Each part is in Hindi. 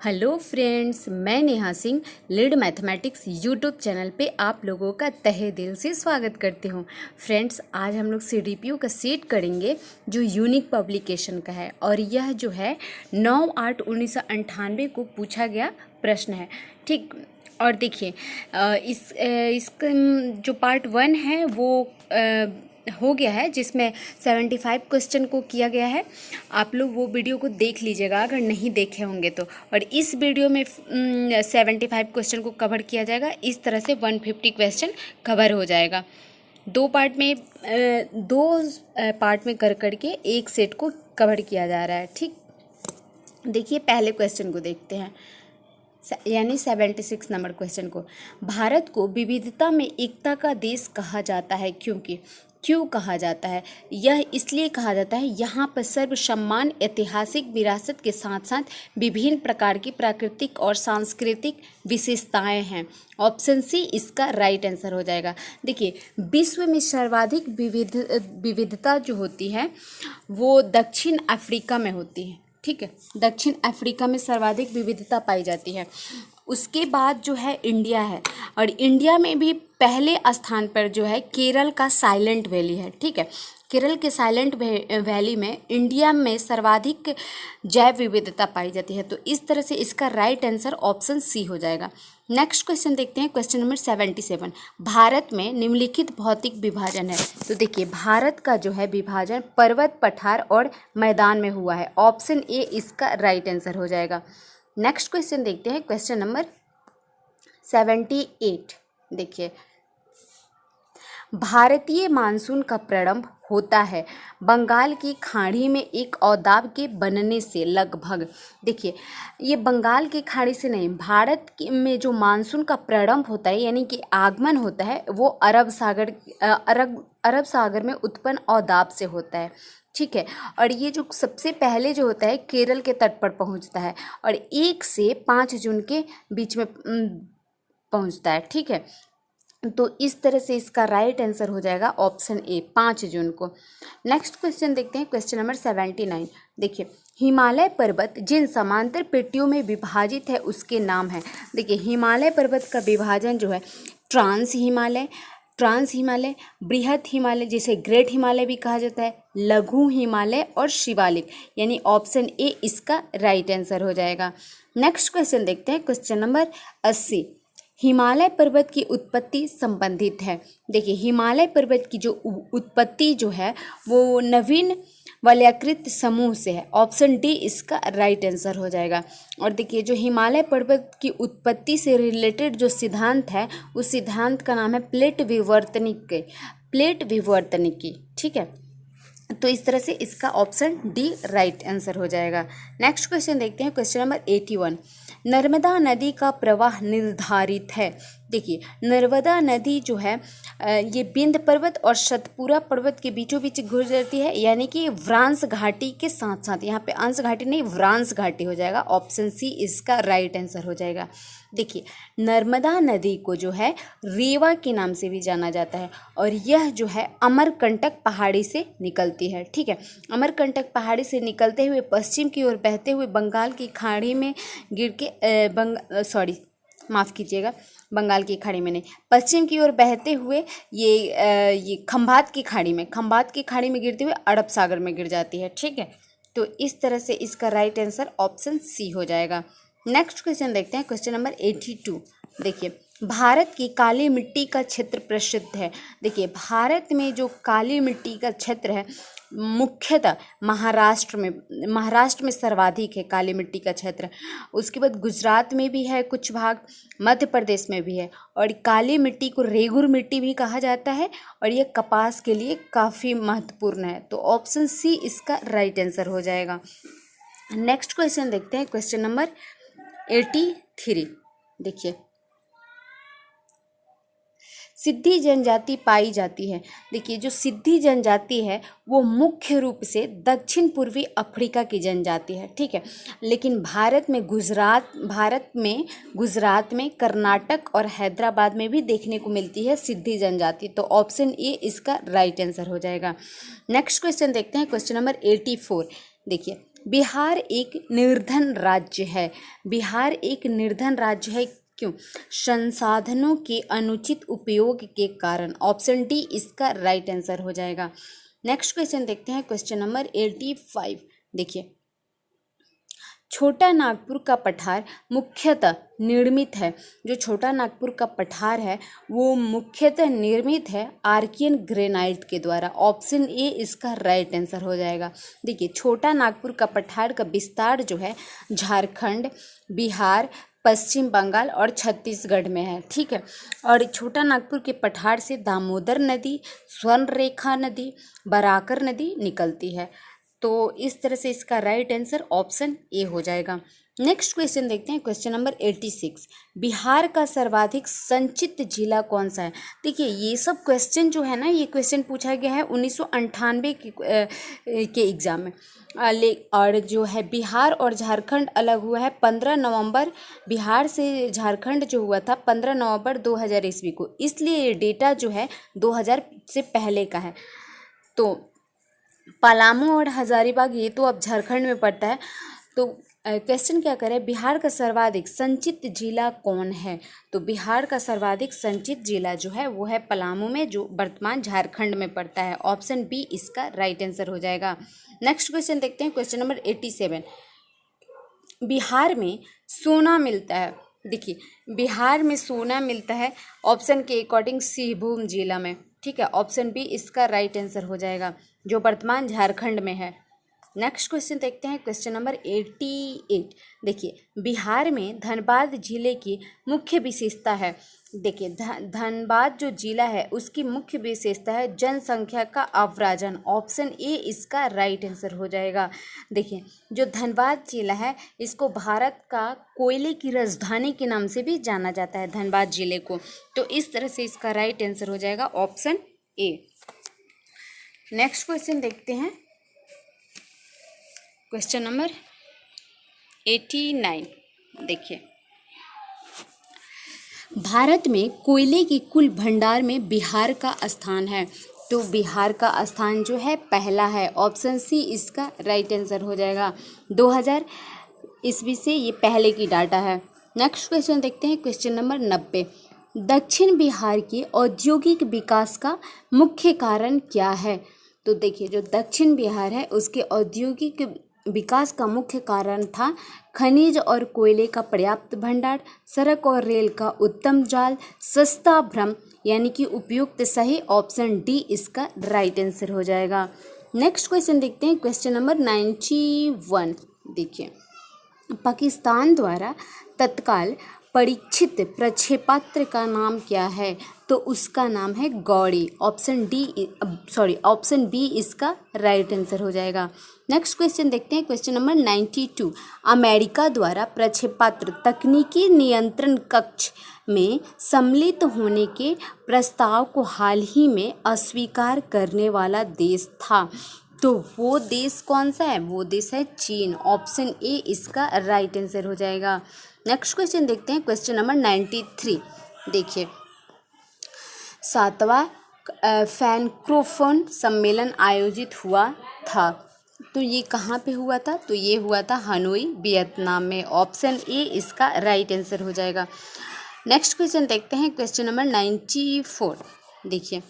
हेलो फ्रेंड्स, मैं Neha Singh lead mathematics YouTube channel पे आप लोगों का तहे दिल से स्वागत करती हूँ। फ्रेंड्स, आज हम लोग सीडीपीयू का सेट करेंगे जो यूनिक पब्लिकेशन का है और यह जो है 9/8/1998 को पूछा गया प्रश्न है। ठीक, और देखिए इसका जो पार्ट 1 है वो हो गया है, जिसमें 75 क्वेश्चन को किया गया है। आप लोग वो वीडियो को देख लीजिएगा अगर नहीं देखे होंगे तो। और इस वीडियो में 75 क्वेश्चन को कवर किया जाएगा। इस तरह से 150 क्वेश्चन कवर हो जाएगा। दो पार्ट में कर करके एक सेट को कवर किया जा रहा है। ठीक, देखिए पहले क्वेश्चन को देखते हैं, यानी 76 नंबर क्वेश्चन को। भारत को विविधता में एकता का देश कहा जाता है क्यों कहा जाता है? यह इसलिए कहा जाता है, यहाँ पर सर्वसम्मान ऐतिहासिक विरासत के साथ साथ विभिन्न प्रकार की प्राकृतिक और सांस्कृतिक विशेषताएं हैं। ऑप्शन सी इसका राइट आंसर हो जाएगा। देखिए, विश्व में सर्वाधिक विविधता जो होती है वो दक्षिण अफ्रीका में होती है। ठीक है, दक्षिण अफ्रीका में सर्वाधिक विविधता पाई जाती है। उसके बाद जो है इंडिया है, और इंडिया में भी पहले स्थान पर जो है केरल का साइलेंट वैली है। ठीक है, केरल के साइलेंट वैली में इंडिया में सर्वाधिक जैव विविधता पाई जाती है। तो इस तरह से इसका राइट आंसर ऑप्शन सी हो जाएगा। नेक्स्ट क्वेश्चन देखते हैं, क्वेश्चन नंबर 77। भारत में निम्नलिखित भौतिक विभाजन है। तो देखिए, भारत का जो है विभाजन पर्वत, पठार और मैदान में हुआ है। ऑप्शन ए इसका राइट आंसर हो जाएगा। नेक्स्ट क्वेश्चन देखते हैं, क्वेश्चन नंबर 78। देखिए, भारतीय मानसून का प्रारंभ होता है बंगाल की खाड़ी में एक अवदाब के बनने से लगभग। देखिए, ये बंगाल की खाड़ी से नहीं, भारत में जो मानसून का प्रारंभ होता है यानी कि आगमन होता है वो अरब सागर में उत्पन्न अवदाब से होता है। ठीक है, और ये जो सबसे पहले जो होता है केरल के तट पर पहुंचता है और 1 से 5 जून के बीच में पहुंचता है। ठीक है, तो इस तरह से इसका राइट आंसर हो जाएगा ऑप्शन ए, 5 जून को। नेक्स्ट क्वेश्चन देखते हैं, क्वेश्चन नंबर 79। देखिए, हिमालय पर्वत जिन समांतर पेटियों में विभाजित है उसके नाम है। देखिए, हिमालय पर्वत का विभाजन जो है ट्रांस हिमालय, बृहद हिमालय जिसे ग्रेट हिमालय भी कहा जाता है, लघु हिमालय और शिवालिक, यानी ऑप्शन ए इसका राइट आंसर हो जाएगा। नेक्स्ट क्वेश्चन देखते हैं, क्वेश्चन नंबर 80। हिमालय पर्वत की उत्पत्ति संबंधित है। देखिए, हिमालय पर्वत की जो उत्पत्ति जो है वो नवीन वलयाकृत समूह से है। ऑप्शन डी इसका राइट आंसर हो जाएगा। और देखिए, जो हिमालय पर्वत की उत्पत्ति से रिलेटेड जो सिद्धांत है उस सिद्धांत का नाम है प्लेट विवर्तनिकी। ठीक है, तो इस तरह से इसका ऑप्शन डी राइट आंसर हो जाएगा। नेक्स्ट क्वेश्चन देखते हैं, क्वेश्चन नंबर 81। नर्मदा नदी का प्रवाह निर्धारित है। देखिए, नर्मदा नदी जो है ये विंध्य पर्वत और सतपुरा पर्वत के बीचों बीच गुजरती है, यानी कि व्रांस घाटी के साथ साथ। यहाँ पे अंश घाटी नहीं, व्रांस घाटी हो जाएगा। ऑप्शन सी इसका राइट आंसर हो जाएगा। देखिए, नर्मदा नदी को जो है रेवा के नाम से भी जाना जाता है और यह जो है अमरकंटक पहाड़ी से निकलती है। ठीक है, अमरकंटक पहाड़ी से निकलते हुए पश्चिम की ओर बहते हुए बंगाल की खाड़ी में गिर के बंगाल की खाड़ी में नहीं, पश्चिम की ओर बहते हुए ये खंभात की खाड़ी में गिरते हुए अरब सागर में गिर जाती है। ठीक है, तो इस तरह से इसका राइट आंसर ऑप्शन सी हो जाएगा। नेक्स्ट क्वेश्चन देखते हैं, क्वेश्चन नंबर 82। देखिए, भारत की काली मिट्टी का क्षेत्र प्रसिद्ध है। देखिए, भारत में जो काली मिट्टी का क्षेत्र है मुख्यतः महाराष्ट्र में सर्वाधिक है काली मिट्टी का क्षेत्र। उसके बाद गुजरात में भी है कुछ भाग, मध्य प्रदेश में भी है। और काली मिट्टी को रेगुर मिट्टी भी कहा जाता है और ये कपास के लिए काफ़ी महत्वपूर्ण है। तो ऑप्शन सी इसका राइट आंसर हो जाएगा। नेक्स्ट क्वेश्चन देखते हैं, क्वेश्चन नंबर 83। देखिए, सिद्धि जनजाति पाई जाती है। देखिए, जो सिद्धि जनजाति है वो मुख्य रूप से दक्षिण पूर्वी अफ्रीका की जनजाति है। ठीक है, लेकिन भारत में गुजरात में कर्नाटक और हैदराबाद में भी देखने को मिलती है सिद्धि जनजाति। तो ऑप्शन ए इसका राइट आंसर हो जाएगा। नेक्स्ट क्वेश्चन देखते हैं, क्वेश्चन नंबर 84। देखिए, बिहार एक निर्धन राज्य है। बिहार एक निर्धन राज्य है क्यों? संसाधनों के अनुचित उपयोग के कारण। ऑप्शन डी इसका राइट आंसर हो जाएगा। नेक्स्ट क्वेश्चन देखते हैं, क्वेश्चन नंबर 85। देखिए, छोटा नागपुर का पठार मुख्यतः निर्मित है। जो छोटा नागपुर का पठार है वो मुख्यतः निर्मित है आर्कियन ग्रेनाइट के द्वारा। ऑप्शन ए इसका राइट आंसर हो जाएगा। देखिए, छोटा नागपुर का पठार का विस्तार जो है झारखंड, बिहार, पश्चिम बंगाल और छत्तीसगढ़ में है। ठीक है, और छोटा नागपुर के पठार से दामोदर नदी, स्वर्णरेखा नदी, बराकर नदी निकलती है। तो इस तरह से इसका राइट आंसर ऑप्शन ए हो जाएगा। नेक्स्ट क्वेश्चन देखते हैं, क्वेश्चन नंबर 86। बिहार का सर्वाधिक संचित जिला कौन सा है? देखिए, ये सब क्वेश्चन जो है ना, ये क्वेश्चन पूछा गया है 1998 के एग्जाम में। और जो है बिहार और झारखंड अलग हुआ है 15 नवंबर। बिहार से झारखंड जो हुआ था 15 नवंबर 2000 ईस्वी को, इसलिए ये डेटा जो है 2000 से पहले का है। तो पलामू और हजारीबाग ये तो अब झारखंड में पड़ता है। तो क्वेश्चन क्या करें, बिहार का सर्वाधिक संचित जिला कौन है? तो बिहार का सर्वाधिक संचित जिला जो है वो है पलामू में, जो वर्तमान झारखंड में पड़ता है। ऑप्शन बी इसका राइट आंसर हो जाएगा। नेक्स्ट क्वेश्चन देखते हैं, क्वेश्चन नंबर 87। बिहार में सोना मिलता है। देखिए, बिहार में सोना मिलता है ऑप्शन के अकॉर्डिंग सिंहभूम जिला में। ठीक है, ऑप्शन बी इसका राइट आंसर हो जाएगा, जो वर्तमान झारखंड में है। नेक्स्ट क्वेश्चन देखते हैं, क्वेश्चन नंबर 88। देखिए, बिहार में धनबाद जिले की मुख्य विशेषता है। देखिए, धनबाद जो जिला है उसकी मुख्य विशेषता है जनसंख्या का अवराजन। ऑप्शन ए इसका राइट आंसर हो जाएगा। देखिए, जो धनबाद जिला है इसको भारत का कोयले की राजधानी के नाम से भी जाना जाता है, धनबाद जिले को। तो इस तरह से इसका राइट आंसर हो जाएगा ऑप्शन ए। नेक्स्ट क्वेश्चन देखते हैं, क्वेश्चन नंबर 89। देखिए, भारत में कोयले के कुल भंडार में बिहार का स्थान है। तो बिहार का स्थान जो है पहला है। ऑप्शन सी इसका राइट आंसर हो जाएगा। 2000 ईस्वी से ये पहले की डाटा है। नेक्स्ट क्वेश्चन देखते हैं, क्वेश्चन नंबर 90। दक्षिण बिहार के औद्योगिक विकास का मुख्य कारण क्या है? तो देखिए, जो दक्षिण बिहार है उसके औद्योगिक विकास का मुख्य कारण था खनिज और कोयले का पर्याप्त भंडार, सड़क और रेल का उत्तम जाल, सस्ता भ्रम यानी कि उपयुक्त सही। ऑप्शन डी इसका राइट आंसर हो जाएगा। नेक्स्ट क्वेश्चन देखते हैं, क्वेश्चन नंबर 91। देखिए, पाकिस्तान द्वारा तत्काल परीक्षित प्रक्षेपास्त्र का नाम क्या है? तो उसका नाम है गौड़ी। ऑप्शन बी इसका राइट आंसर हो जाएगा। नेक्स्ट क्वेश्चन देखते हैं, क्वेश्चन नंबर 92। अमेरिका द्वारा प्रक्षेपास्त्र तकनीकी नियंत्रण कक्ष में सम्मिलित होने के प्रस्ताव को हाल ही में अस्वीकार करने वाला देश था। तो वो देश कौन सा है? वो देश है चीन। ऑप्शन ए इसका राइट आंसर हो जाएगा। नेक्स्ट क्वेश्चन देखते हैं, क्वेश्चन नंबर 93। देखिए, 7वां फ्रैंकोफोन सम्मेलन आयोजित हुआ था। तो ये कहाँ पे हुआ था? तो ये हुआ था हनोई, वियतनाम में। ऑप्शन ए इसका राइट आंसर हो जाएगा। नेक्स्ट क्वेश्चन देखते हैं, क्वेश्चन नंबर 94। देखिए,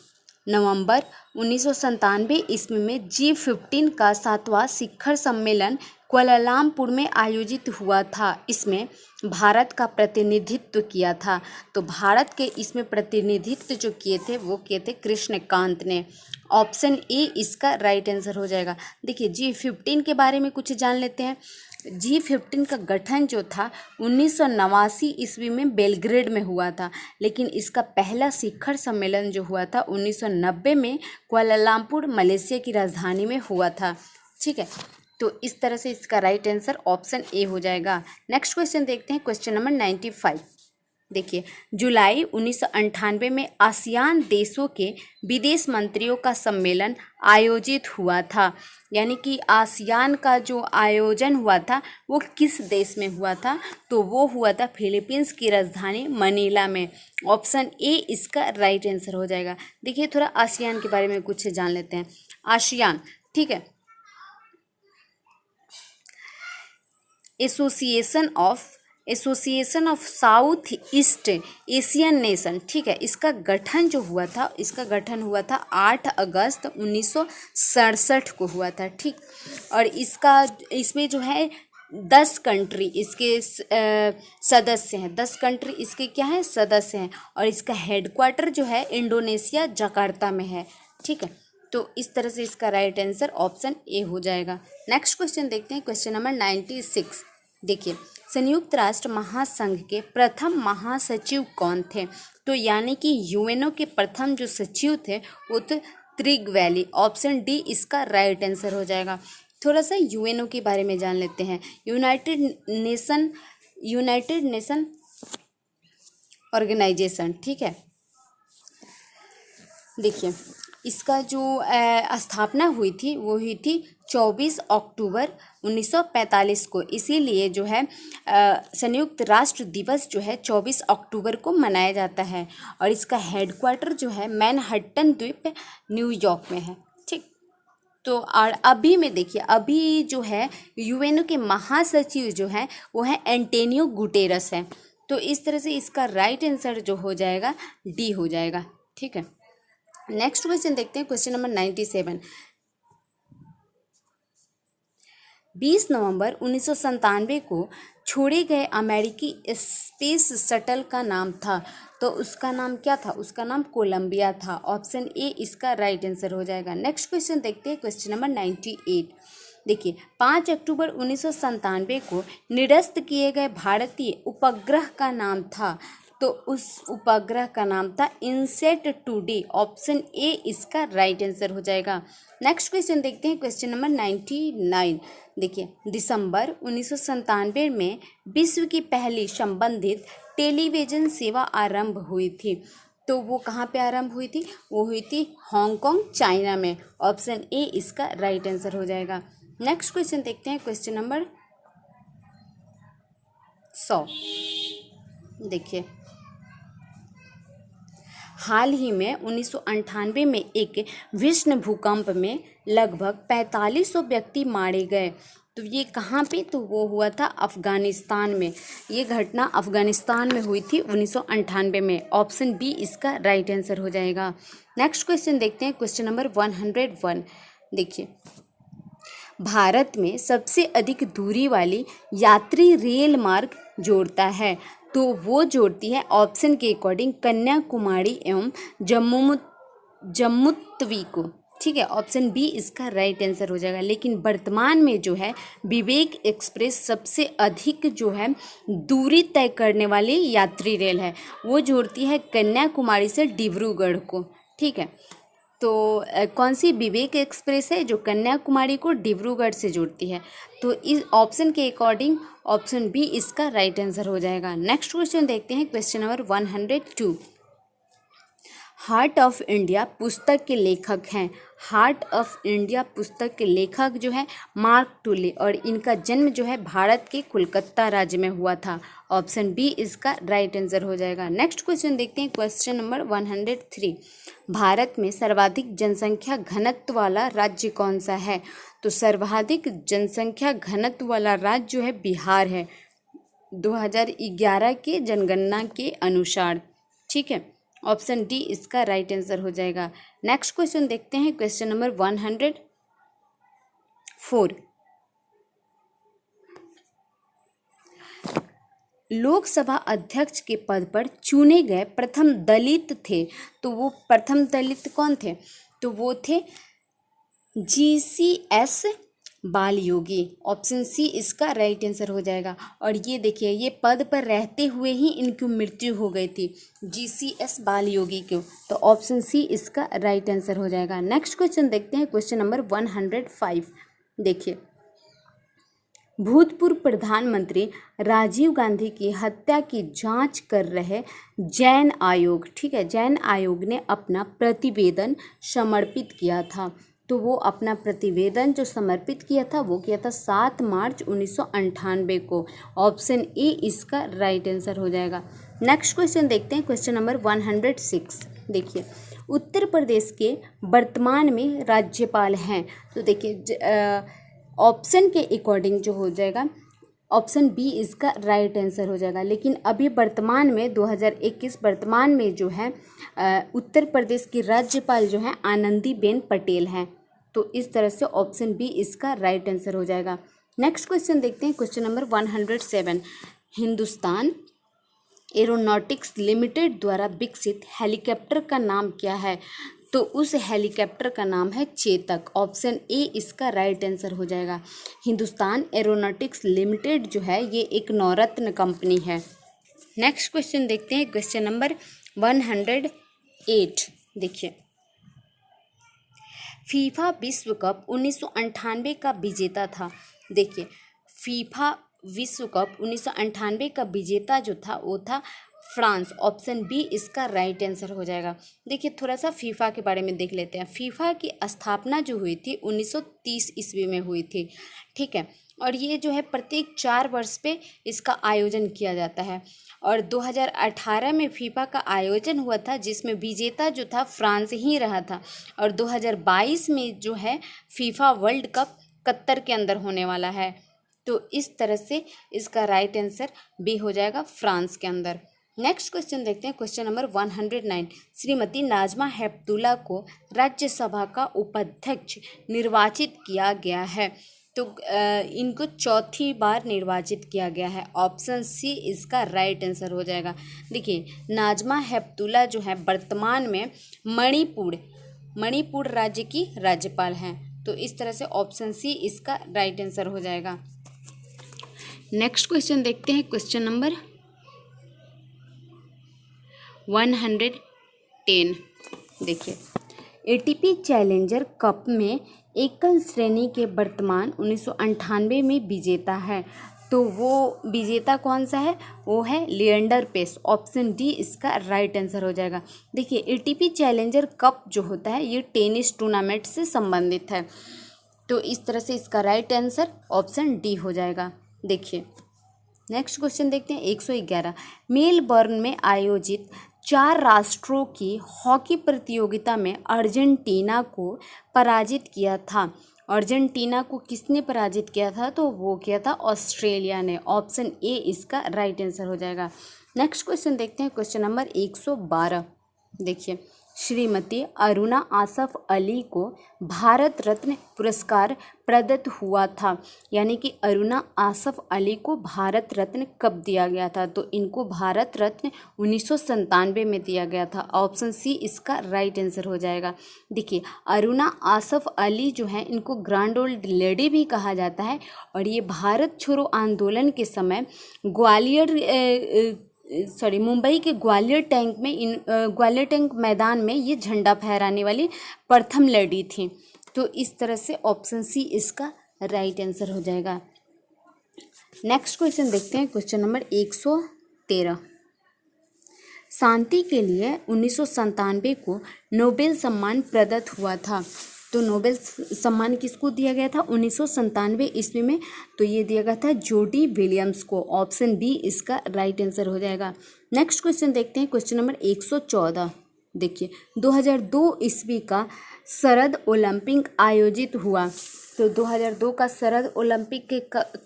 नवंबर 1997 ईस्वी में G15 का 7वां शिखर सम्मेलन कुआलालंपुर में आयोजित हुआ था। इसमें भारत का प्रतिनिधित्व किया था। तो भारत के इसमें प्रतिनिधित्व जो किए थे वो किए थे कृष्णकांत ने। ऑप्शन ए इसका राइट आंसर हो जाएगा। देखिए, G15 के बारे में कुछ जान लेते हैं। G15 का गठन जो था 1989 ईस्वी में बेलग्रेड में हुआ था, लेकिन इसका पहला शिखर सम्मेलन जो हुआ था 1990 में कुआलालंपुर मलेशिया की राजधानी में हुआ था। ठीक है, तो इस तरह से इसका राइट आंसर ऑप्शन ए हो जाएगा। नेक्स्ट क्वेश्चन देखते हैं, क्वेश्चन नंबर 95। देखिए, जुलाई 1998 में आसियान देशों के विदेश मंत्रियों का सम्मेलन आयोजित हुआ था। यानी कि आसियान का जो आयोजन हुआ था वो किस देश में हुआ था? तो वो हुआ था फिलीपींस की राजधानी मनीला में। ऑप्शन ए इसका राइट आंसर हो जाएगा। देखिए, थोड़ा आसियान के बारे में कुछ जान लेते हैं। आसियान, ठीक है, association of south east Asian nation, ठीक है, इसका गठन जो हुआ था, इसका गठन हुआ था 8 अगस्त 1967 को हुआ था, ठीक। और इसमें जो है 10 कंट्री इसके सदस्य हैं, 10 कंट्री इसके क्या है, सदस्य हैं। और इसका हेडक्वार्टर जो है इंडोनेशिया जकार्ता में है, ठीक है। तो इस तरह से इसका राइट आंसर ऑप्शन ए हो जाएगा। नेक्स्ट क्वेश्चन देखते हैं, क्वेश्चन नंबर 96। देखिए, संयुक्त राष्ट्र महासंघ के प्रथम महासचिव कौन थे? तो यानी कि यूएनओ के प्रथम जो सचिव थे वो तो त्रिगवैली, ऑप्शन डी इसका राइट आंसर हो जाएगा। थोड़ा सा यूएनओ के बारे में जान लेते हैं। यूनाइटेड नेशन ऑर्गेनाइजेशन, ठीक है। देखिए, इसका जो स्थापना हुई थी वो हुई थी 24 अक्टूबर 1945 को, इसीलिए जो है संयुक्त राष्ट्र दिवस जो है 24 अक्टूबर को मनाया जाता है। और इसका हेडक्वार्टर जो है मैनहट्टन द्वीप न्यूयॉर्क में है, ठीक। तो और अभी में देखिए, अभी जो है यूएनओ के महासचिव जो हैं वो है एंटोनियो गुटेरस है। तो इस तरह से इसका राइट आंसर जो हो जाएगा डी हो जाएगा, ठीक है। नेक्स्ट क्वेश्चन देखते हैं, क्वेश्चन नंबर 97। 20 नवंबर 1997 को छोड़े गए अमेरिकी स्पेस शटल का नाम था, तो उसका नाम क्या था? उसका नाम कोलंबिया था, ऑप्शन ए इसका राइट आंसर हो जाएगा। नेक्स्ट क्वेश्चन देखते हैं, क्वेश्चन नंबर 98। देखिए, 5 अक्टूबर 1997 को निरस्त किए गए भारतीय उपग्रह का नाम था, तो उस उपग्रह का नाम था इनसेट 2D, ऑप्शन ए इसका राइट आंसर हो जाएगा। नेक्स्ट क्वेश्चन देखते हैं, क्वेश्चन नंबर 99। देखिए, दिसंबर 1997 में विश्व की पहली संबंधित टेलीविज़न सेवा आरंभ हुई थी, तो वो कहाँ पे आरंभ हुई थी? वो हुई थी हांगकांग, चाइना में, ऑप्शन ए इसका राइट आंसर हो जाएगा। नेक्स्ट क्वेश्चन देखते हैं, क्वेश्चन नंबर 100। देखिए, हाल ही में 1998 में एक भीषण भूकंप में लगभग 4500 व्यक्ति मारे गए, तो ये कहाँ पे? तो वो हुआ था अफ़गानिस्तान में। ये घटना अफ़गानिस्तान में हुई थी 1998 में, ऑप्शन बी इसका राइट आंसर हो जाएगा। नेक्स्ट क्वेश्चन देखते हैं, क्वेश्चन नंबर 101। देखिए, भारत में सबसे अधिक दूरी वाली यात्री रेल मार्ग जोड़ता है, तो वो जोड़ती है ऑप्शन के अकॉर्डिंग कन्याकुमारी एवं जम्मूतवी को, ठीक है, ऑप्शन बी इसका राइट आंसर हो जाएगा। लेकिन वर्तमान में जो है विवेक एक्सप्रेस सबसे अधिक जो है दूरी तय करने वाली यात्री रेल है, वो जोड़ती है कन्याकुमारी से डिब्रूगढ़ को, ठीक है। तो कौन सी विवेक एक्सप्रेस है जो कन्याकुमारी को डिब्रूगढ़ से जोड़ती है, तो इस ऑप्शन के अकॉर्डिंग ऑप्शन बी इसका राइट आंसर हो जाएगा। नेक्स्ट क्वेश्चन देखते हैं, question number 102। Heart of India पुस्तक के लेखक हैं, हार्ट ऑफ इंडिया पुस्तक के लेखक जो है मार्क टुले, और इनका जन्म जो है भारत के कोलकाता राज्य में हुआ था, ऑप्शन बी इसका राइट आंसर हो जाएगा। नेक्स्ट क्वेश्चन देखते हैं, क्वेश्चन नंबर 103। भारत में सर्वाधिक जनसंख्या घनत्व वाला राज्य कौन सा है? तो सर्वाधिक जनसंख्या घनत्व वाला राज्य जो है बिहार है, 2011 के जनगणना के अनुसार, ठीक है, ऑप्शन डी इसका राइट आंसर हो जाएगा। नेक्स्ट क्वेश्चन देखते हैं, क्वेश्चन नंबर 104। लोकसभा अध्यक्ष के पद पर चुने गए प्रथम दलित थे, तो वो प्रथम दलित कौन थे? तो वो थे GCS बालयोगी, ऑप्शन सी इसका राइट आंसर हो जाएगा। और ये देखिए, ये पद पर रहते हुए ही इनकी मृत्यु हो गई थी, GCS बालयोगी को, तो ऑप्शन सी इसका राइट आंसर हो जाएगा। नेक्स्ट क्वेश्चन देखते हैं, क्वेश्चन नंबर 105। देखिए, भूतपूर्व प्रधानमंत्री राजीव गांधी की हत्या की जांच कर रहे जैन आयोग, ठीक है, जैन आयोग ने अपना प्रतिवेदन समर्पित किया था, तो वो अपना प्रतिवेदन जो समर्पित किया था वो किया था 7 मार्च 1998 को, ऑप्शन ए इसका राइट आंसर हो जाएगा। नेक्स्ट क्वेश्चन देखते हैं, क्वेश्चन नंबर 106। देखिए, उत्तर प्रदेश के वर्तमान में राज्यपाल हैं, तो देखिए ऑप्शन के अकॉर्डिंग जो हो जाएगा, ऑप्शन बी इसका राइट आंसर हो जाएगा। लेकिन अभी वर्तमान में 2021 वर्तमान में जो है उत्तर प्रदेश की राज्यपाल जो है आनंदीबेन पटेल हैं। तो इस तरह से ऑप्शन बी इसका राइट आंसर हो जाएगा। नेक्स्ट क्वेश्चन देखते हैं, question number 107। Hindustan aeronautics limited द्वारा विकसित हेलीकॉप्टर का नाम क्या है? तो उस हेलीकॉप्टर का नाम है चेतक। ऑप्शन ए इसका राइट आंसर हो जाएगा। हिंदुस्तान एरोनॉटिक्स लिमिटेड जो है ये एक नवरत्न कंपनी है। नेक्स्ट क्वेश्चन देखते हैं, क्वेश्चन नंबर 108। देखिए, फीफा विश्व कप 1998 का विजेता था। देखिए, फीफा विश्व कप 1998 का विजेता जो था वो था फ्रांस। ऑप्शन बी इसका राइट आंसर हो जाएगा। देखिए, थोड़ा सा फीफा के बारे में देख लेते हैं। फीफा की स्थापना जो हुई थी 1930 ईस्वी में हुई थी, ठीक है। और ये जो है प्रत्येक 4 वर्ष पे इसका आयोजन किया जाता है। और 2018 में फीफा का आयोजन हुआ था जिसमें विजेता जो था फ्रांस ही रहा था। और 2022 में जो है फीफा वर्ल्ड कप कतर के अंदर होने वाला है। तो इस तरह से इसका राइट आंसर बी हो जाएगा, फ्रांस के अंदर। नेक्स्ट क्वेश्चन देखते हैं, क्वेश्चन नंबर 109। श्रीमती नाजमा हेपतुल्ला को राज्यसभा का उपाध्यक्ष निर्वाचित किया गया है। तो इनको चौथी बार निर्वाचित किया गया है। ऑप्शन सी इसका राइट आंसर हो जाएगा। देखिए, नाजमा हेपतुल्ला जो है वर्तमान में मणिपुर राज्य की राज्यपाल हैं। तो इस तरह से ऑप्शन सी इसका राइट आंसर हो जाएगा। नेक्स्ट क्वेश्चन देखते हैं, क्वेश्चन नंबर 110। देखिए, एटीपी चैलेंजर कप में एकल श्रेणी के वर्तमान 1998 में विजेता है। तो वो विजेता कौन सा है? वो है लिएंडर पेस। ऑप्शन डी इसका राइट आंसर हो जाएगा। देखिए, एटीपी चैलेंजर कप जो होता है ये टेनिस टूर्नामेंट से संबंधित है। तो इस तरह से इसका राइट आंसर ऑप्शन डी हो जाएगा। देखिए, नेक्स्ट क्वेश्चन देखते हैं, 111। मेलबर्न में आयोजित 4 राष्ट्रों की हॉकी प्रतियोगिता में अर्जेंटीना को पराजित किया था। अर्जेंटीना को किसने पराजित किया था? तो वो किया था ऑस्ट्रेलिया ने। ऑप्शन ए इसका राइट आंसर हो जाएगा। नेक्स्ट क्वेश्चन देखते हैं, क्वेश्चन नंबर 112। देखिए, श्रीमती अरुणा आसफ अली को भारत रत्न पुरस्कार प्रदत्त हुआ था। यानी कि अरुणा आसफ अली को भारत रत्न कब दिया गया था? तो इनको भारत रत्न 1997 में दिया गया था। ऑप्शन सी इसका राइट आंसर हो जाएगा। देखिए, अरुणा आसफ अली जो है इनको ग्रैंड ओल्ड लेडी भी कहा जाता है। और ये भारत छोड़ो आंदोलन के समय मुंबई के ग्वालियर टैंक मैदान में ये झंडा फहराने वाली प्रथम लेडी थी। तो इस तरह से ऑप्शन सी इसका राइट आंसर हो जाएगा। नेक्स्ट क्वेश्चन देखते हैं, क्वेश्चन नंबर 113। शांति के लिए 1997 को नोबेल सम्मान प्रदत्त हुआ था। तो नोबेल सम्मान किसको दिया गया था 1997 ईस्वी में? तो ये दिया गया था जोडी विलियम्स को। ऑप्शन बी इसका राइट आंसर हो जाएगा। नेक्स्ट क्वेश्चन देखते हैं, क्वेश्चन नंबर 114। देखिए, 2002 ईस्वी का शरद ओलंपिक आयोजित हुआ। तो 2002 का शरद ओलंपिक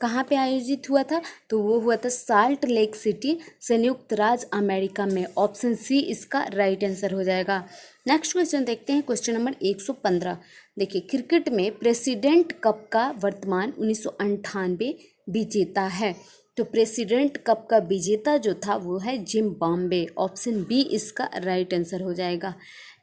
कहाँ पे आयोजित हुआ था? तो वो हुआ था साल्ट लेक सिटी, संयुक्त राज्य अमेरिका में। ऑप्शन सी इसका राइट आंसर हो जाएगा। नेक्स्ट क्वेश्चन देखते हैं, क्वेश्चन नंबर 115। देखिए, क्रिकेट में प्रेसिडेंट कप का वर्तमान 1998 विजेता है। तो प्रेसिडेंट कप का विजेता जो था वो है जिम्बाब्वे। ऑप्शन बी इसका राइट आंसर हो जाएगा।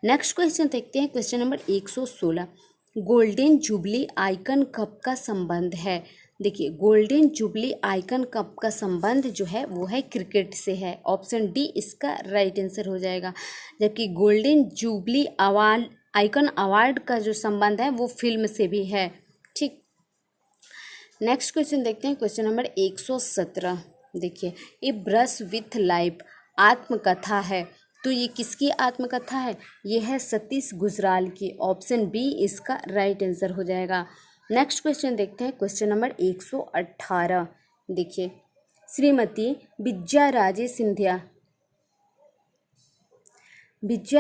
नेक्स्ट क्वेश्चन देखते हैं, question number 116। Golden jubilee icon cup का संबंध है। देखिए, गोल्डन जुबली आइकन कप का संबंध जो है वो है क्रिकेट से है। ऑप्शन डी इसका राइट आंसर हो जाएगा। जबकि गोल्डन जुबली आइकन अवार्ड का जो संबंध है वो फिल्म से भी है। ठीक, नेक्स्ट क्वेश्चन देखते हैं, क्वेश्चन नंबर 117। देखिए, ए ब्रश विथ लाइफ आत्मकथा है। तो ये किसकी आत्मकथा है? ये है सतीश गुजराल की। ऑप्शन बी इसका राइट आंसर हो जाएगा। नेक्स्ट क्वेश्चन देखते हैं, क्वेश्चन नंबर 118। देखिए, श्रीमती विजया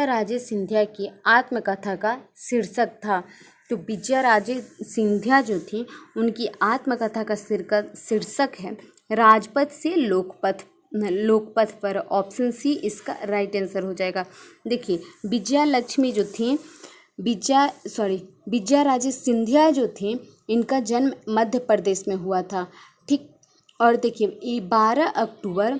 राजे सिंधिया की आत्मकथा का शीर्षक था। तो विजया राजे सिंधिया जो थी उनकी आत्मकथा का शीर्षक है राजपथ से लोकपथ पर। ऑप्शन सी इसका राइट आंसर हो जाएगा। देखिए विजया लक्ष्मी जो थी, विजया राजे सिंधिया जो थी, इनका जन्म मध्य प्रदेश में हुआ था, ठीक। और देखिए ये 12 अक्टूबर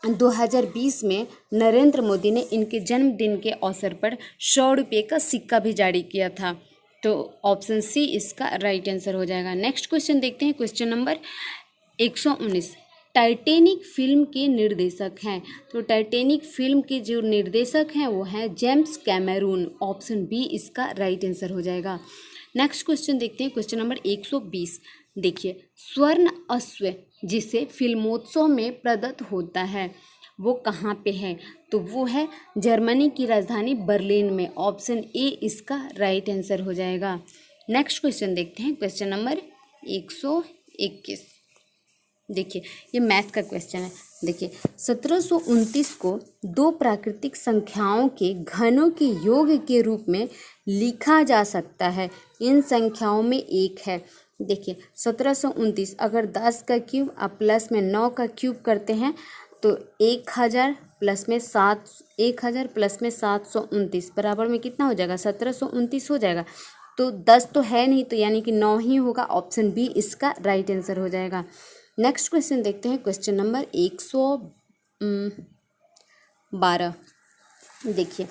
2020 में नरेंद्र मोदी ने इनके जन्मदिन के अवसर पर 100 रुपये का सिक्का भी जारी किया था। तो ऑप्शन सी इसका राइट आंसर हो जाएगा। नेक्स्ट क्वेश्चन देखते हैं, क्वेश्चन नंबर 119। टाइटैनिक फिल्म के निर्देशक हैं, तो टाइटैनिक फिल्म के जो निर्देशक हैं वो हैं जेम्स कैमरून। ऑप्शन बी इसका राइट आंसर हो जाएगा। नेक्स्ट क्वेश्चन देखते हैं, क्वेश्चन नंबर 120। देखिए स्वर्ण अश्व जिसे फिल्मोत्सव में प्रदत्त होता है वो कहाँ पे है, तो वो है जर्मनी की राजधानी बर्लिन में। ऑप्शन ए इसका राइट आंसर हो जाएगा। नेक्स्ट क्वेश्चन देखते हैं, क्वेश्चन नंबर 121। देखिए ये मैथ का क्वेश्चन है। देखिए 1729 को दो प्राकृतिक संख्याओं के घनों के योग के रूप में लिखा जा सकता है। इन संख्याओं में एक है। देखिए 1729 अगर 10 का क्यूब आप प्लस में 9 का क्यूब करते हैं तो 1000 प्लस में 729 बराबर में कितना हो जाएगा, 1729 हो जाएगा। तो 10 तो है नहीं, तो यानी कि 9 ही होगा। ऑप्शन बी इसका राइट आंसर हो जाएगा। नेक्स्ट क्वेश्चन देखते हैं, क्वेश्चन नंबर 112। देखिए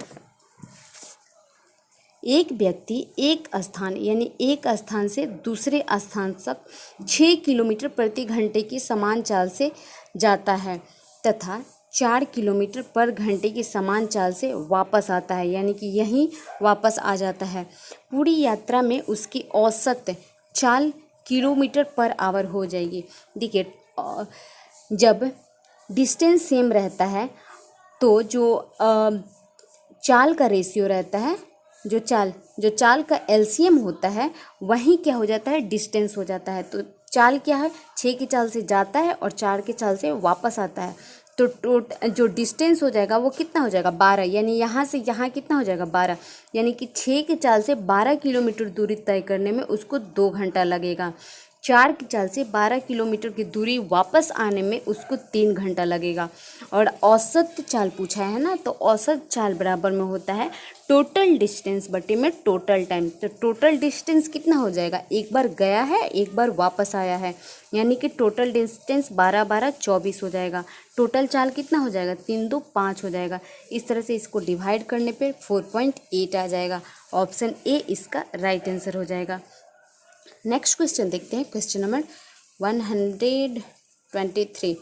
एक व्यक्ति एक स्थान से दूसरे स्थान तक 6 किलोमीटर प्रति घंटे की समान चाल से जाता है तथा 4 किलोमीटर पर घंटे की समान चाल से वापस आता है, यानी कि यहीं वापस आ जाता है। पूरी यात्रा में उसकी औसत चाल किलोमीटर पर आवर हो जाएगी। देखिए जब डिस्टेंस सेम रहता है तो जो चाल का रेशियो रहता है, जो चाल का एलसीएम होता है वहीं क्या हो जाता है, डिस्टेंस हो जाता है। तो चाल क्या है, 6 की चाल से जाता है और 4 की चाल से वापस आता है। तो जो डिस्टेंस हो जाएगा वो कितना हो जाएगा, 12। यानी यहाँ से यहाँ कितना हो जाएगा, 12। यानी कि 6 की चाल से 12 किलोमीटर दूरी तय करने में उसको 2 घंटा लगेगा। 4 की चाल से 12 किलोमीटर की दूरी वापस आने में उसको 3 घंटा लगेगा। और औसत चाल पूछा है ना, तो औसत चाल बराबर में होता है टोटल डिस्टेंस बटे में टोटल टाइम। तो टोटल डिस्टेंस कितना हो जाएगा, एक बार गया है एक बार वापस आया है, यानी कि टोटल डिस्टेंस 12 12 24 हो जाएगा। टोटल चाल कितना हो जाएगा, 3 2 5 हो जाएगा। इस तरह से इसको डिवाइड करने पे 4.8 आ जाएगा। ऑप्शन ए इसका राइट आंसर हो जाएगा। नेक्स्ट क्वेश्चन देखते हैं, क्वेश्चन नंबर 123।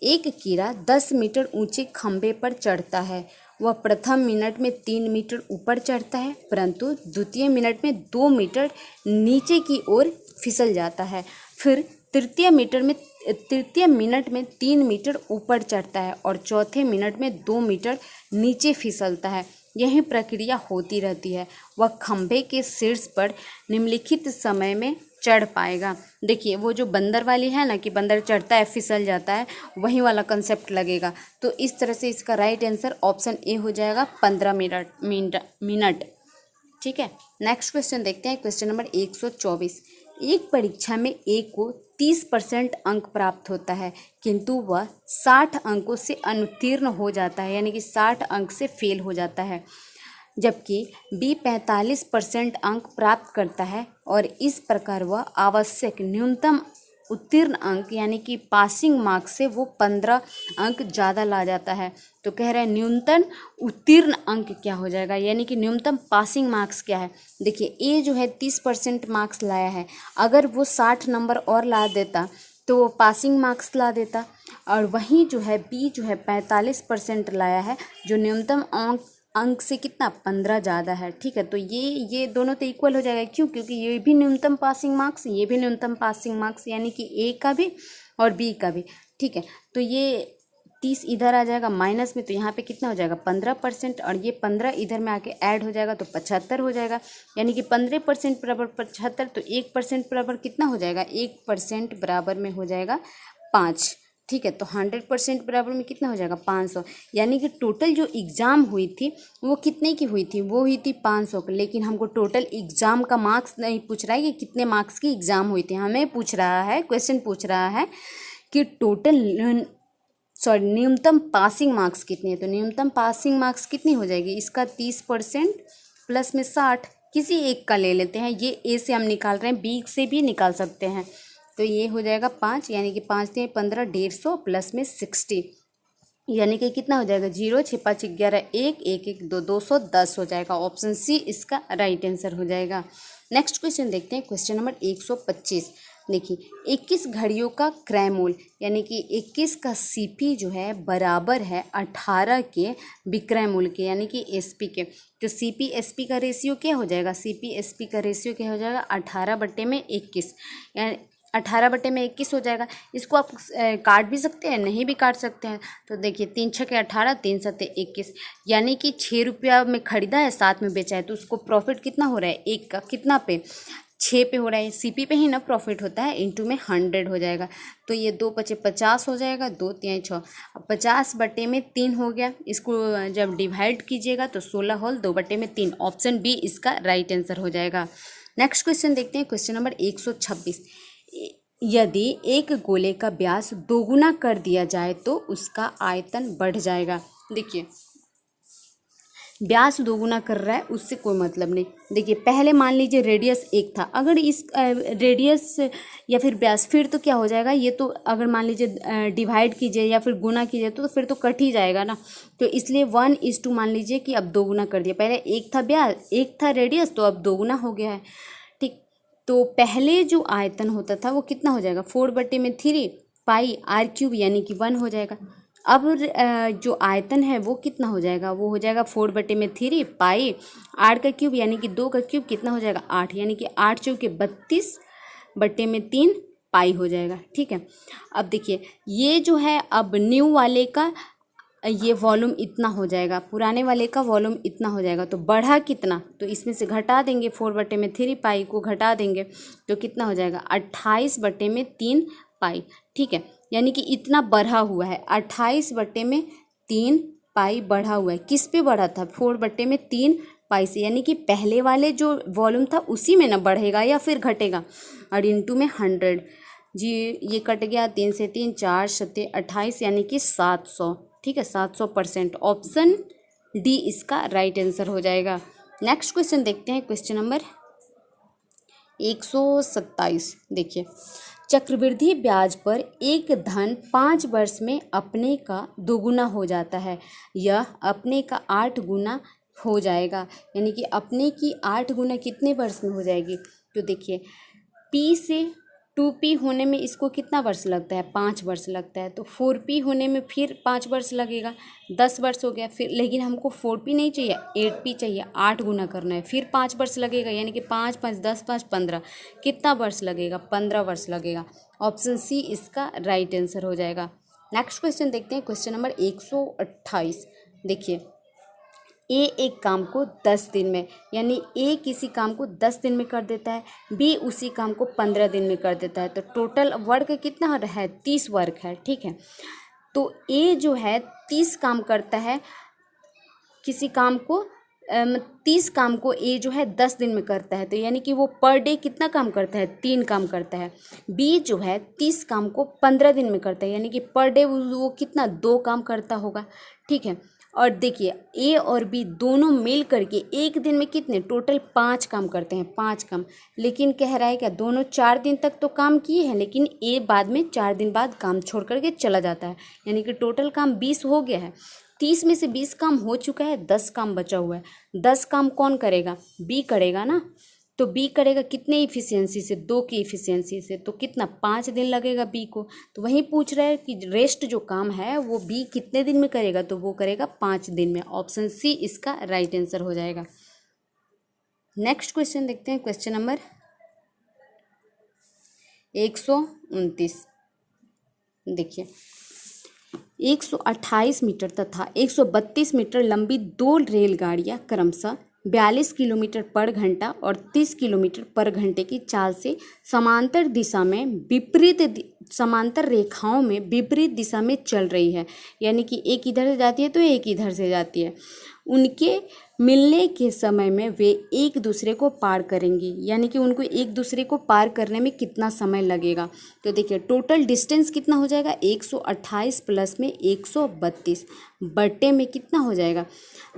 एक कीड़ा 10 मीटर ऊंचे खंभे पर चढ़ता है। वह प्रथम मिनट में 3 मीटर ऊपर चढ़ता है, परंतु द्वितीय मिनट में 2 मीटर नीचे की ओर फिसल जाता है। फिर तृतीय मिनट में 3 मीटर ऊपर चढ़ता है और चौथे मिनट में 2 मीटर नीचे फिसलता है। यही प्रक्रिया होती रहती है। वह खंभे के शीर्ष पर निम्नलिखित समय में चढ़ पाएगा। देखिए वो जो बंदर वाली है ना, कि बंदर चढ़ता है फिसल जाता है, वही वाला कंसेप्ट लगेगा। तो इस तरह से इसका राइट आंसर ऑप्शन ए हो जाएगा, 15 मिनट। ठीक है, नेक्स्ट क्वेश्चन देखते हैं, क्वेश्चन नंबर 124। एक परीक्षा में ए को 30% अंक प्राप्त होता है, किंतु वह 60 अंकों से अनुत्तीर्ण हो जाता है, यानी कि 60 अंक से फेल हो जाता है। जबकि बी 45% अंक प्राप्त करता है और इस प्रकार वह आवश्यक न्यूनतम उत्तीर्ण अंक यानी कि पासिंग मार्क्स से वो 15 अंक ज़्यादा ला जाता है। तो कह रहे हैं न्यूनतम उत्तीर्ण अंक क्या हो जाएगा, यानी कि न्यूनतम पासिंग मार्क्स क्या है। देखिए ए जो है 30% मार्क्स लाया है, अगर वो 60 नंबर और ला देता तो वो पासिंग मार्क्स ला देता। और वहीं जो है बी जो है 45% लाया है, जो न्यूनतम अंक से कितना 15 ज़्यादा है। ठीक है, तो ये दोनों तो इक्वल हो जाएगा। क्यों, क्योंकि ये भी न्यूनतम पासिंग मार्क्स, ये भी न्यूनतम पासिंग मार्क्स, यानी कि ए का भी और बी का भी। ठीक है, तो ये 30 इधर आ जाएगा माइनस में, तो यहाँ पे कितना हो जाएगा 15%, और ये 15 इधर में आके ऐड हो जाएगा तो 75 हो जाएगा। यानी कि 15% बराबर 75, तो 1% बराबर कितना हो जाएगा, 1% बराबर में हो जाएगा 5। ठीक है, तो 100% बराबर में कितना हो जाएगा 500, यानी कि टोटल जो एग्ज़ाम हुई थी वो कितने की हुई थी, वो हुई थी 500 की। लेकिन हमको टोटल एग्ज़ाम का मार्क्स नहीं पूछ रहा है कि कितने मार्क्स की एग्ज़ाम हुई थी, हमें पूछ रहा है, क्वेश्चन पूछ रहा है कि टोटल न्यूनतम पासिंग मार्क्स कितनी है। तो न्यूनतम पासिंग मार्क्स कितनी हो जाएगी, इसका 30% प्लस में 60, किसी एक का ले लेते हैं। ये ए से हम निकाल रहे हैं, बी से भी निकाल सकते हैं। तो ये हो जाएगा 5, यानी कि 5 से 15, 150 प्लस में 60, यानी कि कितना हो जाएगा 0, 6 5 11, 1 1 1 2 210 हो जाएगा। ऑप्शन सी इसका राइट आंसर हो जाएगा। नेक्स्ट क्वेश्चन देखते हैं, क्वेश्चन नंबर 125। देखिए 21 घड़ियों का क्रय मूल्य, यानी कि 21 का सीपी जो है बराबर है 18 के विक्रय मूल्य के, यानी कि एसपी के। तो सीपी एसपी का रेशियो क्या हो जाएगा, सीपी एसपी का रेशियो क्या हो जाएगा 18/21, यानी 18/21 हो जाएगा। इसको आप काट भी सकते हैं, नहीं भी काट सकते हैं। तो देखिए 3 6 के 18, 3 7 21, यानी कि 6 रुपया में खरीदा है, 7 में बेचा है, तो उसको प्रॉफिट कितना हो रहा है, एक का कितना पे 6 पे हो रहा है। सीपी पे ही ना प्रॉफिट होता है, इंटू में 100 हो जाएगा। तो ये 2 × 5 = 50 हो जाएगा, 2 3 6, 50/3 हो गया। इसको जब डिवाइड कीजिएगा तो 16 होल 2/3, ऑप्शन बी इसका राइट आंसर हो जाएगा। नेक्स्ट क्वेश्चन देखते हैं, क्वेश्चन नंबर 126। यदि एक गोले का व्यास दोगुना कर दिया जाए तो उसका आयतन बढ़ जाएगा। देखिए व्यास दोगुना कर रहा है, उससे कोई मतलब नहीं। देखिए पहले मान लीजिए रेडियस 1 था, अगर इस रेडियस या फिर व्यास, फिर तो क्या हो जाएगा, ये तो अगर मान लीजिए डिवाइड कीजिए या फिर गुना कीजिए तो फिर तो कट ही जाएगा ना। तो इसलिए 1:2 मान लीजिए कि अब दोगुना कर दिया। पहले 1 था व्यास, 1 था रेडियस, तो अब दोगुना हो गया है। ठीक, तो पहले जो आयतन होता था वो कितना हो जाएगा 4/3 पाई r3, यानी कि 1 हो जाएगा। अब जो आयतन है वो कितना हो जाएगा, वो हो जाएगा 4/3 पाई r3, यानी कि 2 का क्यूब कितना हो जाएगा 8, यानी कि 8 चौके 32/3 पाई हो जाएगा। ठीक है, अब देखिए ये जो है अब न्यू वाले का ये वॉल्यूम इतना हो जाएगा, पुराने वाले का वॉल्यूम इतना हो जाएगा। तो बढ़ा कितना, तो इसमें से घटा देंगे, 4/3 पाई को घटा देंगे तो कितना हो जाएगा 28/3 पाई। ठीक है, यानी कि इतना बढ़ा हुआ है, 28/3 पाई बढ़ा हुआ है। किस पे बढ़ा था, 4/3 पाई से, यानी कि पहले वाले जो वॉल्यूम था उसी में ना बढ़ेगा या फिर घटेगा। और इंटू में 100 जी, ये कट गया, 3 से 3 4 7 28, यानी कि 700। ठीक है, 700%, ऑप्शन डी इसका राइट आंसर हो जाएगा। नेक्स्ट क्वेश्चन देखते हैं, क्वेश्चन नंबर 127। देखिए चक्रवृद्धि ब्याज पर एक धन 5 वर्ष में अपने का दोगुना हो जाता है, यह अपने का 8 गुना हो जाएगा, यानी कि अपने की 8 गुना कितने वर्ष में हो जाएगी। तो देखिए P से 2P होने में इसको कितना वर्ष लगता है, 5 वर्ष लगता है। तो 4P होने में फिर 5 वर्ष लगेगा, 10 वर्ष हो गया। फिर लेकिन हमको 4P नहीं चाहिए, 8P चाहिए, 8 गुना करना है, फिर 5 वर्ष लगेगा, यानी कि 5 5 10 5 15, कितना वर्ष लगेगा 15 वर्ष लगेगा। ऑप्शन सी इसका राइट आंसर हो जाएगा। नेक्स्ट क्वेश्चन देखते हैं, क्वेश्चन नंबर 128। देखिए ए एक काम को 10 दिन में, यानी ए किसी काम को 10 दिन में कर देता है, बी उसी काम को 15 दिन में कर देता है। तो टोटल वर्क कितना है 30 वर्क है। ठीक है, तो ए जो है 30 काम करता है, किसी काम को 30 काम को ए जो है 10 दिन में करता है, तो यानी कि वो पर डे कितना काम करता है 3 काम करता है। बी जो है 30 काम को 15 दिन में करता है, यानी कि पर डे वो कितना 2 काम करता होगा। ठीक है, और देखिए ए और बी दोनों मिल करके एक दिन में कितने टोटल 5 काम करते हैं, 5 काम। लेकिन कह रहा है क्या दोनों 4 दिन तक तो काम किए हैं, लेकिन ए बाद में 4 दिन बाद काम छोड़ करके चला जाता है, यानी कि टोटल काम 20 हो गया है। 30 में से 20 काम हो चुका है, 10 काम बचा हुआ है। 10 काम कौन करेगा, बी करेगा ना। तो बी करेगा कितने इफिशियंसी से, 2 की इफिशियंसी से, तो कितना 5 दिन लगेगा बी को। तो वही पूछ रहा है कि रेस्ट जो काम है वो बी कितने दिन में करेगा, तो वो करेगा 5 दिन में। ऑप्शन सी इसका राइट आंसर हो जाएगा। नेक्स्ट क्वेश्चन देखते हैं, क्वेश्चन नंबर 129। देखिए 128 मीटर तथा 132 मीटर लंबी 2 रेलगाड़ियां क्रमशः 42 किलोमीटर पर घंटा और 30 किलोमीटर पर घंटे की चाल से समांतर दिशा में विपरीत समांतर रेखाओं में विपरीत दिशा में चल रही है, यानी कि एक इधर से जाती है तो एक इधर से जाती है, उनके मिलने के समय में वे एक दूसरे को पार करेंगी, यानी कि उनको एक दूसरे को पार करने में कितना समय लगेगा। तो देखिए टोटल डिस्टेंस कितना हो जाएगा, 128 प्लस में 132 बट्टे में कितना हो जाएगा।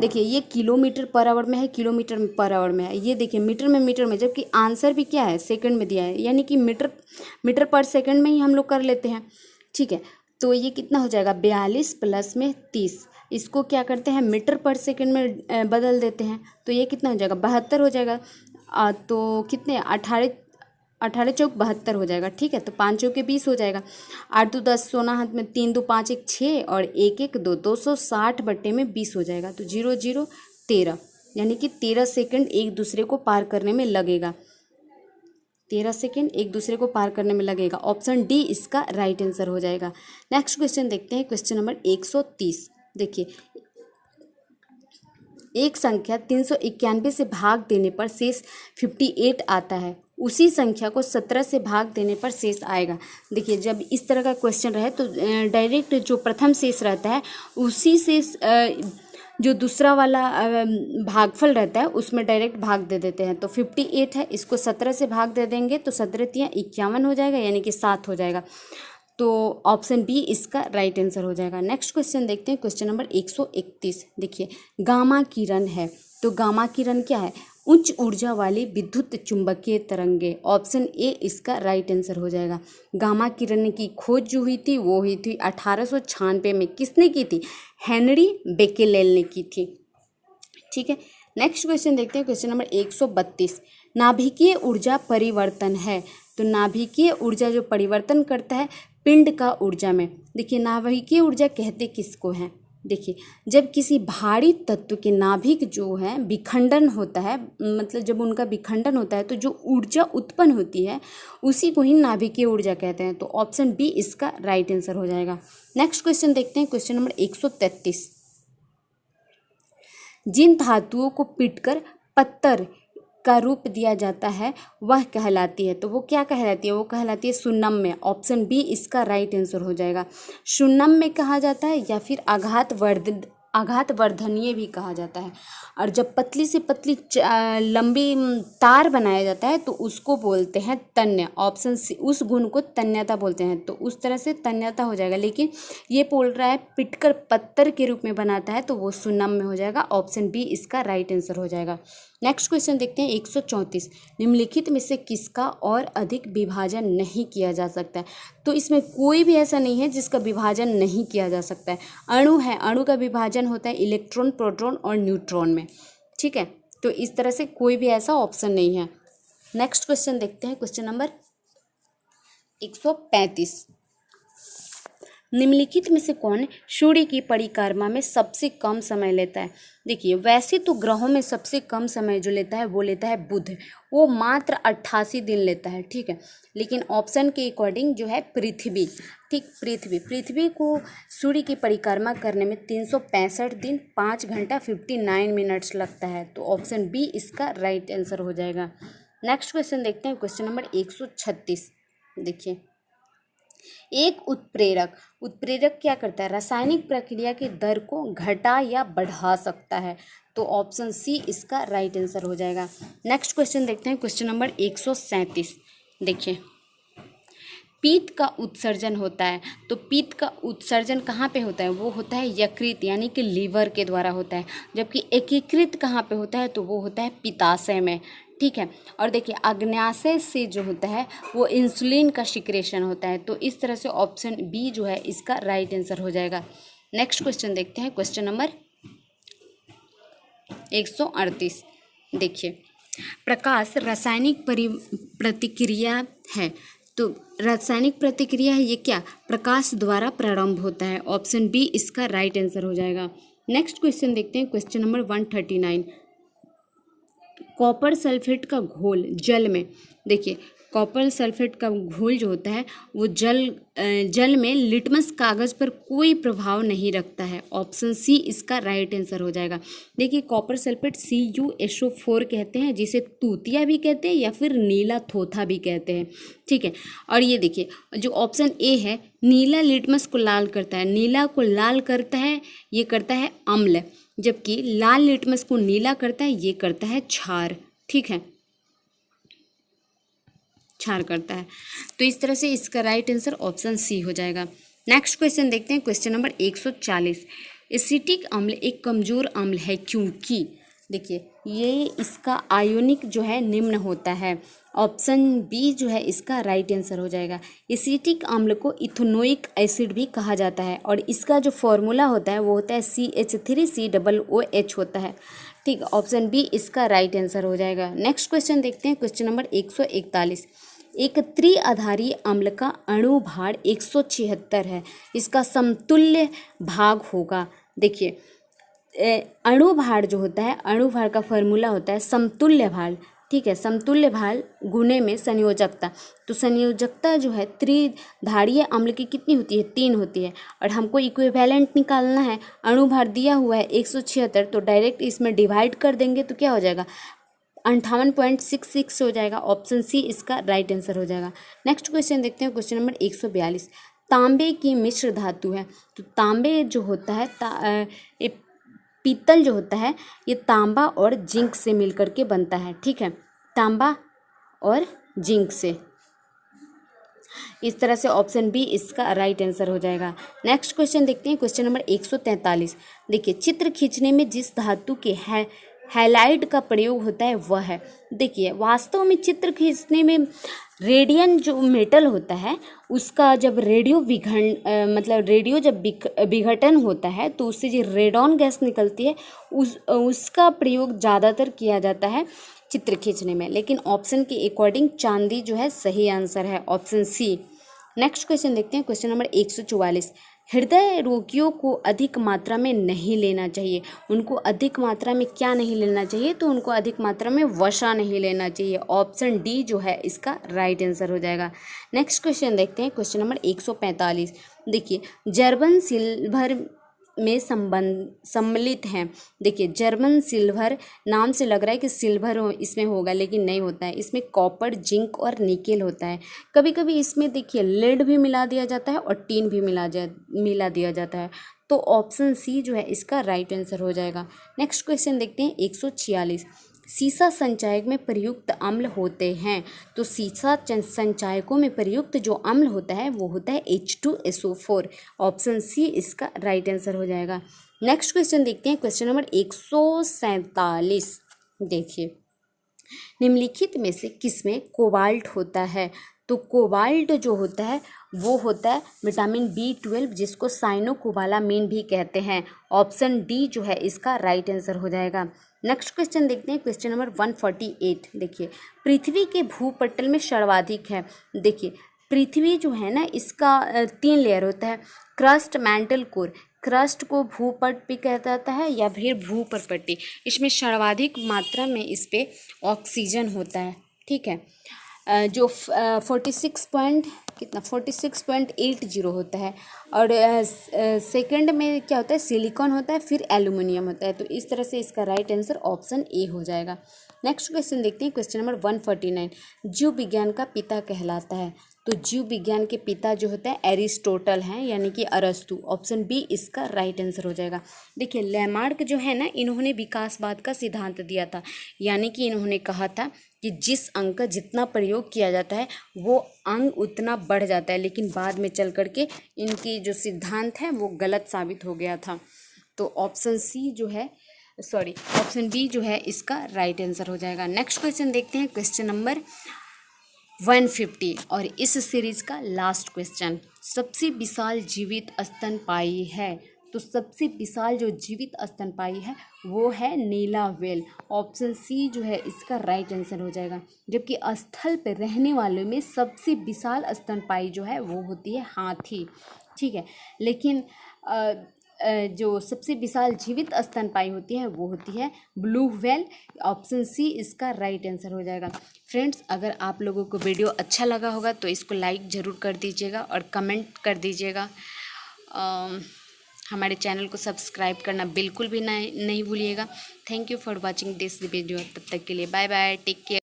देखिए ये किलोमीटर पर आवर में है, किलोमीटर पर आवर में है, ये देखिए मीटर में, जबकि आंसर भी क्या है, सेकंड में दिया है, यानी कि मीटर पर सेकंड में ही हम लोग कर लेते हैं। ठीक है, तो ये कितना हो जाएगा, 42 प्लस में 30, इसको क्या करते हैं मीटर पर सेकंड में बदल देते हैं, तो ये कितना हो जाएगा, 72 हो जाएगा। तो कितने 18 चौक 72 हो जाएगा। ठीक है, तो 5 चौके 20 हो जाएगा, 8 2 10, सोना हाथ में 3 2 5 1 6 और 1 1 2, 260 बट्टे में 20 हो जाएगा। तो 0 0 13, यानी कि 13 सेकंड एक दूसरे को पार करने में लगेगा, 13 सेकेंड एक दूसरे को पार करने में लगेगा। ऑप्शन डी इसका राइट आंसर हो जाएगा। नेक्स्ट क्वेश्चन देखते हैं, क्वेश्चन नंबर 130। देखिए एक संख्या 391 से भाग देने पर शेष 58 आता है, उसी संख्या को 17 से भाग देने पर शेष आएगा। देखिए जब इस तरह का क्वेश्चन रहे तो डायरेक्ट जो प्रथम शेष रहता है उसी से जो दूसरा वाला भागफल रहता है उसमें डायरेक्ट भाग दे देते हैं। तो 58 है, इसको 17 से भाग दे देंगे तो 17 तियां 51 हो जाएगा, यानी कि 7 हो जाएगा। तो ऑप्शन बी इसका राइट आंसर हो जाएगा। नेक्स्ट क्वेश्चन देखते हैं, क्वेश्चन नंबर 131। देखिए गामा किरण है, तो गामा किरण क्या है, उच्च ऊर्जा वाली विद्युत चुंबकीय तरंगे। ऑप्शन ए इसका राइट आंसर हो जाएगा। गामा किरण की खोज जो हुई थी वो हुई थी 1896 में, किसने की थी, हेनरी बेकेलेल ने की थी। ठीक है, नेक्स्ट क्वेश्चन देखते हैं, क्वेश्चन नंबर 132। नाभिकीय ऊर्जा परिवर्तन है, तो नाभिकीय ऊर्जा जो परिवर्तन करता है पिंड का ऊर्जा में। देखिए नाभिकीय ऊर्जा कहते किसको हैं, देखिए जब किसी भारी तत्व के नाभिक जो है विखंडन होता है, मतलब जब उनका विखंडन होता है तो जो ऊर्जा उत्पन्न होती है उसी को ही नाभिकीय ऊर्जा कहते हैं। तो ऑप्शन बी इसका राइट आंसर हो जाएगा। नेक्स्ट क्वेश्चन देखते हैं, क्वेश्चन नंबर 133। जिन धातुओं को पीटकर पत्थर का रूप दिया जाता है वह कहलाती है, तो वो क्या कहलाती है, वो कहलाती है सुन्नम्य। ऑप्शन बी इसका राइट आंसर हो जाएगा। सुन्नम्य कहा जाता है या फिर आघातवर्धनीय भी कहा जाता है। और जब पतली से पतली लंबी तार बनाया जाता है तो उसको बोलते हैं तन्य। ऑप्शन सी, उस गुण को तन्यता बोलते हैं, तो उस तरह से तन्यता हो जाएगा। लेकिन ये बोल रहा है पिटकर पत्थर के रूप में बनाता है तो वो सुन्नम्य हो जाएगा। ऑप्शन बी इसका राइट आंसर हो जाएगा। नेक्स्ट क्वेश्चन देखते हैं, 134। निम्नलिखित में से किसका और अधिक विभाजन नहीं किया जा सकता है, तो इसमें कोई भी ऐसा नहीं है जिसका विभाजन नहीं किया जा सकता है। अणु है, अणु का विभाजन होता है इलेक्ट्रॉन, प्रोटॉन और न्यूट्रॉन में। ठीक है, तो इस तरह से कोई भी ऐसा ऑप्शन नहीं है। नेक्स्ट क्वेश्चन देखते हैं, क्वेश्चन नंबर 135। निम्नलिखित में से कौन सूर्य की परिक्रमा में सबसे कम समय लेता है। देखिए वैसे तो ग्रहों में सबसे कम समय जो लेता है वो लेता है बुध, वो मात्र 88 दिन लेता है। ठीक है, लेकिन ऑप्शन के अकॉर्डिंग जो है पृथ्वी, ठीक पृथ्वी को सूर्य की परिक्रमा करने में 365 दिन 5 घंटा 59 मिनट्स लगता है। तो ऑप्शन बी इसका राइट आंसर हो जाएगा। नेक्स्ट क्वेश्चन देखते हैं, क्वेश्चन नंबर 136। देखिए एक उत्प्रेरक क्या करता है, रासायनिक प्रक्रिया की दर को घटा या बढ़ा सकता है। तो ऑप्शन सी इसका राइट आंसर हो जाएगा। नेक्स्ट क्वेश्चन देखते हैं, क्वेश्चन नंबर 137। देखिए पीत का उत्सर्जन होता है, तो पीत का उत्सर्जन कहाँ पे होता है, वो होता है यकृत यानी कि लीवर के द्वारा होता है। जबकि एकीकृत कहाँ पे होता है, तो वो होता है पित्ताशय में। ठीक है, और देखिए अग्न्याशय से जो होता है वो इंसुलिन का सिक्रेशन होता है। तो इस तरह से ऑप्शन बी जो है इसका राइट आंसर हो जाएगा। नेक्स्ट क्वेश्चन देखते हैं, क्वेश्चन नंबर 138। देखिए प्रकाश रासायनिक प्रतिक्रिया है, तो रासायनिक प्रतिक्रिया है ये क्या, प्रकाश द्वारा प्रारंभ होता है। ऑप्शन बी इसका राइट आंसर हो जाएगा। नेक्स्ट क्वेश्चन देखते हैं, क्वेश्चन नंबर 139। कॉपर सल्फेट का घोल जल में, देखिए कॉपर सल्फेट का घोल जो होता है वो जल में लिटमस कागज़ पर कोई प्रभाव नहीं रखता है। ऑप्शन सी इसका राइट आंसर हो जाएगा। देखिए कॉपर सल्फेट CuSO4 कहते हैं, जिसे तूतिया भी कहते हैं या फिर नीला थोथा भी कहते हैं, ठीक है। और ये देखिए जो ऑप्शन ए है, नीला लिटमस को लाल करता है, नीला को लाल करता है, ये करता है अम्ल, जबकि लाल लिटमस को नीला करता है, ये करता है क्षार, ठीक है, क्षार करता है। तो इस तरह से इसका राइट आंसर ऑप्शन सी हो जाएगा। नेक्स्ट क्वेश्चन देखते हैं, क्वेश्चन नंबर 140। एसिटिक अम्ल एक कमजोर अम्ल है क्योंकि, देखिए ये इसका आयोनिक जो है निम्न होता है। ऑप्शन बी जो है इसका राइट आंसर हो जाएगा। एसिटिक अम्ल को इथेनोइक एसिड भी कहा जाता है और इसका जो फॉर्मूला होता है वो होता है CH3COOH होता है, ठीक है। ऑप्शन बी इसका राइट आंसर हो जाएगा। नेक्स्ट क्वेश्चन देखते हैं, क्वेश्चन नंबर 141। एक त्रिआधारी अम्ल का अणु भार 176 है, इसका समतुल्य भाग होगा। देखिए अणु भार जो होता है, अणु भार का फॉर्मूला होता है समतुल्य भार, ठीक है, समतुल्य भार गुणे में संयोजकता। तो संयोजकता जो है त्रिधारीय अम्ल की कितनी होती है, 3 होती है, और हमको इक्विवेलेंट निकालना है। अणु भार दिया हुआ है 176, तो डायरेक्ट इसमें डिवाइड कर देंगे तो क्या हो जाएगा, 58.66 हो जाएगा। ऑप्शन सी इसका राइट आंसर हो जाएगा। नेक्स्ट क्वेश्चन देखते हैं, क्वेश्चन नंबर 142। तांबे की मिश्र धातु है, तो तांबे जो होता है पीतल जो होता है ये तांबा और जिंक से मिलकर के बनता है, ठीक है, तांबा और जिंक से। इस तरह से ऑप्शन बी इसका राइट आंसर हो जाएगा। नेक्स्ट क्वेश्चन देखते हैं, क्वेश्चन नंबर 143। देखिए चित्र खींचने में जिस धातु के हैलाइड का प्रयोग होता है वह है, देखिए वास्तव में चित्र खींचने में रेडियन जो मेटल होता है उसका जब रेडियो जब विघटन होता है तो उससे जो रेडॉन गैस निकलती है उसका प्रयोग ज़्यादातर किया जाता है चित्र खींचने में, लेकिन ऑप्शन के अकॉर्डिंग चांदी जो है सही आंसर है, ऑप्शन सी। नेक्स्ट क्वेश्चन देखते हैं, क्वेश्चन नंबर 144। हृदय रोगियों को अधिक मात्रा में नहीं लेना चाहिए, उनको अधिक मात्रा में क्या नहीं लेना चाहिए, तो उनको अधिक मात्रा में वसा नहीं लेना चाहिए। ऑप्शन डी जो है इसका राइट आंसर हो जाएगा। नेक्स्ट क्वेश्चन देखते हैं, क्वेश्चन नंबर 145। देखिए जर्मन सिल्वर में सम्मिलित हैं। देखिए जर्मन सिल्वर नाम से लग रहा है कि सिल्वर इसमें होगा, लेकिन नहीं होता है, इसमें कॉपर, जिंक और निकेल होता है। कभी कभी इसमें देखिए लेड भी मिला दिया जाता है और टीन भी मिला दिया जाता है। तो ऑप्शन सी जो है इसका राइट आंसर हो जाएगा। नेक्स्ट क्वेश्चन देखते हैं, 146। सीसा संचायक में प्रयुक्त अम्ल होते हैं, तो सीसा संचायकों में प्रयुक्त जो अम्ल होता है वो होता है H2SO4। ऑप्शन सी इसका राइट आंसर हो जाएगा। नेक्स्ट क्वेश्चन देखते हैं, क्वेश्चन नंबर 147। देखिए निम्नलिखित में से किसमें कोबाल्ट होता है, तो कोबाल्ट जो होता है वो होता है विटामिन B12 जिसको साइनोकोबालामीन भी कहते हैं। ऑप्शन डी जो है इसका राइट आंसर हो जाएगा। नेक्स्ट क्वेश्चन देखते हैं, क्वेश्चन नंबर 148। देखिए पृथ्वी के भूपटल में सर्वाधिक है, देखिए पृथ्वी जो है ना इसका 3 लेयर होता है, क्रस्ट, मैंटल, कोर। क्रस्ट को भूपट भी कहता जाता है या फिर भूपर्पट्टी। इसमें सर्वाधिक मात्रा में इस पे ऑक्सीजन होता है, ठीक है, जो 46.80 होता है, और सेकंड में क्या होता है, सिलिकॉन होता है, फिर एल्युमिनियम होता है। तो इस तरह से इसका राइट आंसर ऑप्शन ए हो जाएगा। नेक्स्ट क्वेश्चन देखते हैं, क्वेश्चन नंबर 149। जीव विज्ञान का पिता कहलाता है, तो जीव विज्ञान के पिता जो होता है एरिस्टोटल हैं, यानी कि अरस्तु। ऑप्शन बी इसका राइट आंसर हो जाएगा। देखिए लैमार्क जो है ना, इन्होंने विकासवाद का सिद्धांत दिया था, यानी कि इन्होंने कहा था कि जिस अंग का जितना प्रयोग किया जाता है वो अंग उतना बढ़ जाता है, लेकिन बाद में चल करके इनकी जो सिद्धांत है वो गलत साबित हो गया था। तो ऑप्शन बी जो है इसका राइट आंसर हो जाएगा। नेक्स्ट क्वेश्चन देखते हैं, क्वेश्चन नंबर 150 और इस सीरीज का लास्ट क्वेश्चन। सबसे विशाल जीवित स्तनपायी है, तो सबसे विशाल जो जीवित स्तनपायी है वो है नीला व्हेल। ऑप्शन सी जो है इसका राइट आंसर हो जाएगा। जबकि स्थल पर रहने वालों में सबसे विशाल स्तनपायी जो है वो होती है हाथी, ठीक है। लेकिन जो सबसे विशाल जीवित स्तनपायी होती है वो होती है ब्लू व्हेल। ऑप्शन सी इसका राइट आंसर हो जाएगा। फ्रेंड्स, अगर आप लोगों को वीडियो अच्छा लगा होगा तो इसको लाइक ज़रूर कर दीजिएगा और कमेंट कर दीजिएगा। हमारे चैनल को सब्सक्राइब करना बिल्कुल भी नहीं भूलिएगा। Thank you for watching this video. तब तक के लिए बाय बाय, टेक केयर।